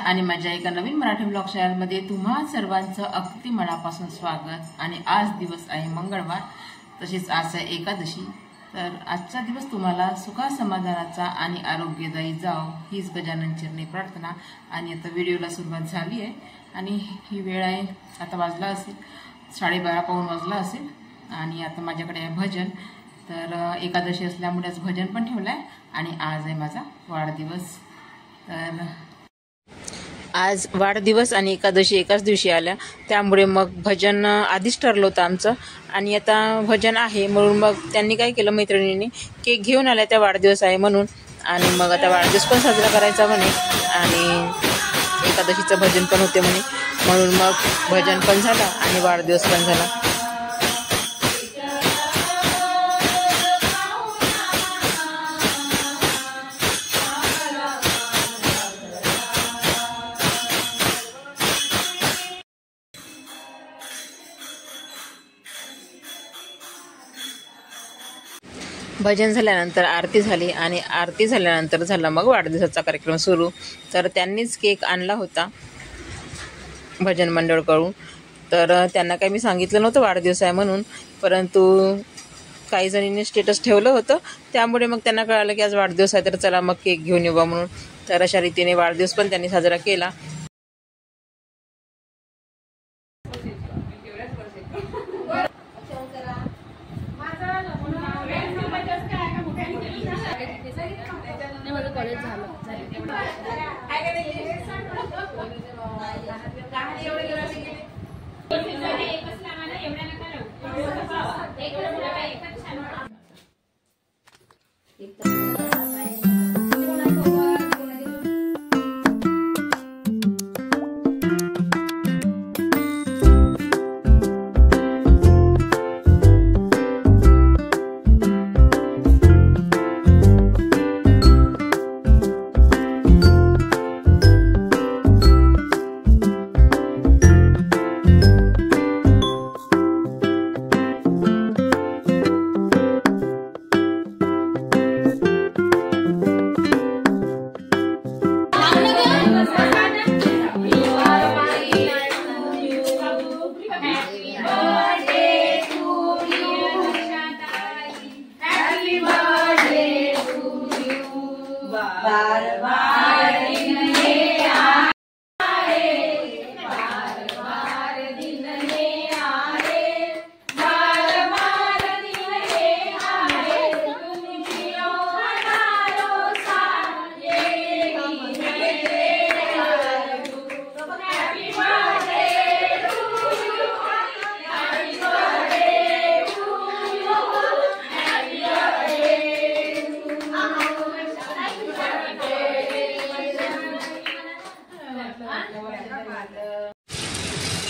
आणि माझ्या एका नवीन मराठी ब्लॉग चॅनलमध्ये तुम्हा सर्वांचं अगदी मनापासून स्वागत। आणि आज दिवस आहे मंगळवार, तसेच आज आहे एकादशी। तर आजचा दिवस तुम्हाला सुखा समाधानाचा आणि आरोग्यदायी जाओ हीच गजानन चरणी प्रार्थना। आणि आता व्हिडिओला सुरुवात झाली आहे आणि ही वेळ आहे, आता वाजला असेल 12:30 पाऊण वाजला असेल। आणि आता माझ्याकडे आहे भजन, तर एकादशी असल्यामुळे आज भजन पण ठेवलं आहे आणि आज आहे माझा वाढदिवस। तर आज वाढदिवस आणि एकादशी एकाच दिवशी आल्या, त्यामुळे मग भजन आधीच ठरलं होतं आमचं। आणि आता भजन आहे म्हणून मग त्यांनी काय केलं, मैत्रिणींनी केक घेऊन आल्या त्या वाढदिवस आहे म्हणून। आणि मग आता वाढदिवस पण साजरा करायचा म्हणे आणि एकादशीचं भजन पण होते म्हणे, म्हणून मग भजन पण झालं आणि वाढदिवस पण झाला। भजन झाल्यानंतर आरती झाली आणि आरती झाल्यानंतर झाला मग वाढदिवसाचा कार्यक्रम सुरू। तर त्यांनीच केक आणला होता भजन मंडळकडून, तर त्यांना काही मी सांगितलं नव्हतं वाढदिवस आहे म्हणून, परंतु काही जणींनी स्टेटस ठेवलं होतं, त्यामुळे मग त्यांना कळालं की आज वाढदिवस आहे, तर चला मग केक घेऊन येऊ म्हणून। तर अशा रीतीने वाढदिवस पण त्यांनी साजरा केला।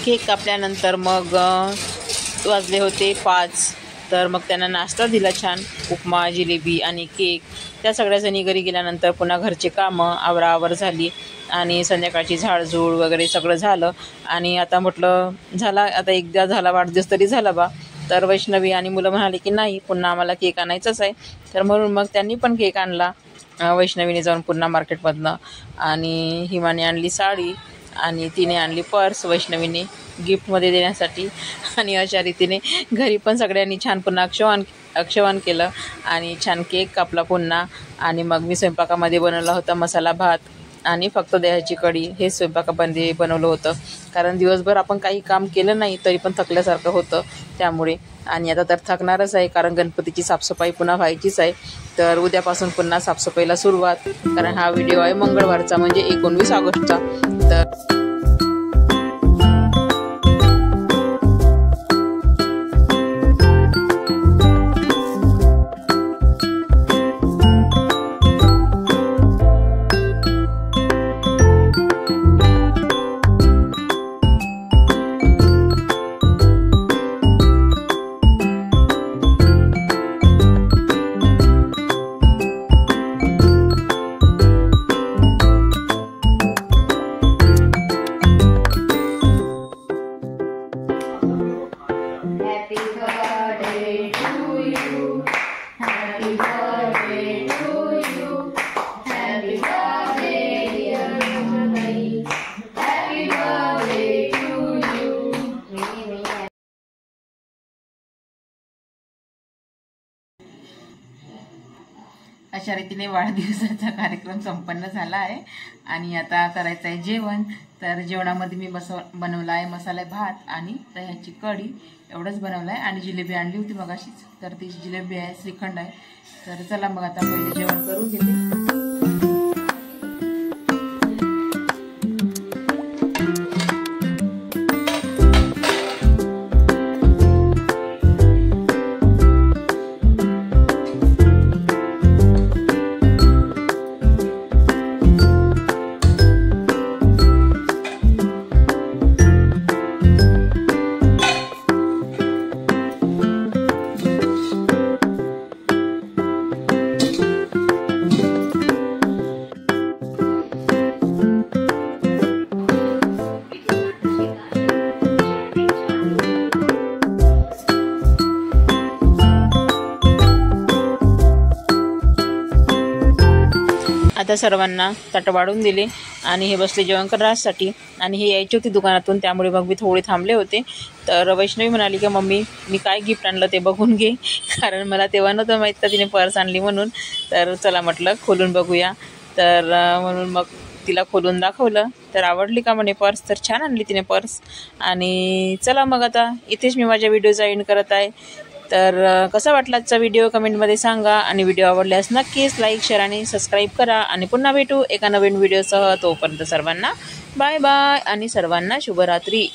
केक कापल्यानंतर मग वाजले होते 5, तर मग त्यांना नाश्ता दिला छान, उपमा, जिलेबी आणि केक। त्या सगळ्या जणी घरी गेल्यानंतर पुन्हा घरचे कामं आवराआवर झाली आणि संध्याकाळची झाडझूड वगैरे सगळं झालं। आणि आता म्हटलं झाला, आता एकदा झाला वाढदिवस तरी झाला बा। तर वैष्णवी आणि मुलं म्हणाले की नाही, पुन्हा आम्हाला केक आणायचाच आहे, तर म्हणून मग त्यांनी पण केक आणला वैष्णवीने जाऊन पुन्हा मार्केटमधनं। आणि हिमाने आणली साडी आणि तिने आणली पर्स वैष्णवीने गिफ्टमध्ये देण्यासाठी। आणि अशा रीतीने घरी पण सगळ्यांनी छान पुन्हा अक्षवान केलं आणि छान केक कापला पुन्हा। आणि मग मी स्वयंपाकामध्ये बनवला होता मसाला भात आणि फक्त दह्याची कढी, हे स्वयंपाकामध्ये बनवलं होतं, कारण दिवसभर आपण काही काम केलं नाही तरी पण थकल्यासारखं होतं त्यामुळे। आणि आता तर थकणारच आहे, कारण गणपतीची साफसफाई पुन्हा व्हायचीच आहे, तर उद्यापासून पुन्हा साफसफाईला सुरुवात, कारण हा व्हिडिओ आहे मंगळवारचा म्हणजे 19 ऑगस्टचा। तर अशा रीतीने वाढदिवसाचा कार्यक्रम संपन्न झाला आहे आणि आता करायचं आहे जेवण. तर जेवणामध्ये मी बनवला आहे मसाले भात आणि दह्याची कढी एवढंच बनवलं आहे आणि जिलेबी आणली होती मगाशीच, तर ती जिलेबी आहे, श्रीखंड आहे. तर चला मग आता पहिले जेवण करू घेते. आता सर्वांना ताट वाढून दिले आणि हे बसले जेवण करण्यासाठी. आणि हे यायचे होते दुकानातून, त्यामुळे मग मी थोडे थांबले होते. तर वैष्णवी म्हणाली की मम्मी मी काय गिफ्ट आणलं ते बघून घे, कारण मला तेव्हा नव्हतं माहीत का तिने पर्स आणली म्हणून. तर चला म्हटलं खोलून बघूया. तर म्हणून मग तिला खोलून दाखवलं. तर आवडली का म्हणे पर्स, तर छान आणली तिने पर्स. आणि चला मग आता इथेच मी माझ्या व्हिडिओचा एंड करत आहे. तर कसा वाटला आजचा व्हिडिओ कमेंटमध्ये सांगा आणि व्हिडिओ आवडल्यास नक्कीच लाईक, शेअर आणि सबस्क्राईब करा. आणि पुन्हा भेटू एका नवीन व्हिडिओसह. तोपर्यंत सर्वांना बाय बाय आणि सर्वांना शुभरात्री.